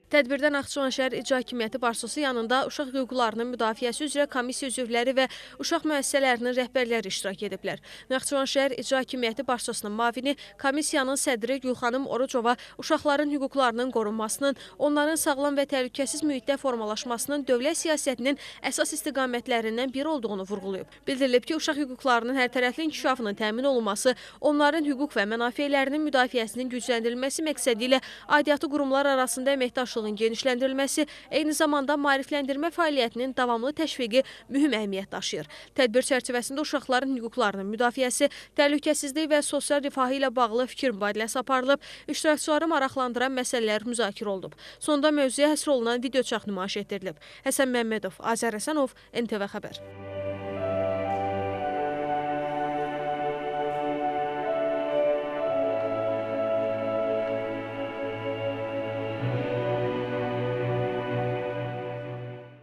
Tədbirdə Naxçıvan şəhər İcra Hakimiyyəti başçısı yanında uşaq hüquqlarının müdafiəsi üzrə komissiya üzvləri və uşaq müəssisələrinin rəhbərləri iştirak ediblər. Naxçıvan şəhər İcra Hakimiyyəti başçısının müavini komissiyanın sədri Gülxanım Orucova uşaqların hüquqlarının qorunmasının, onların sağlam və təhlükəsiz mühitdə formalaşmasının dövlət siyasətinin əsas istiqamətlərindən biri olduğunu vurğulayıb. Bildirilib ki, uşaq hüquqlarının hərtərəfli inkişafının təmin olunması, onların hüquq və mənafelərinin müdafiəsinin gücləndirilməsi məqsədi ilə aidiyyatı qurumlar arasında əməkdaşlıq genişləndirilməsi, eyni zamanda maarifləndirmə fəaliyyətinin davamlı təşviqi mühüm əhəmiyyət daşıyır. Tədbir çərçivəsində uşaqların hüquqlarının müdafiəsi, təhlükəsizlik və sosial rifahı ilə bağlı fikir mübadiləsi aparılıb, iştirakçıları maraqlandıran məsələlər müzakirə olunub. Sonda mövzuya həsr olunan videoçarx nümayiş etdirilib. Həsən Məmmədov, Azər Həsənov, NTV Xəbər.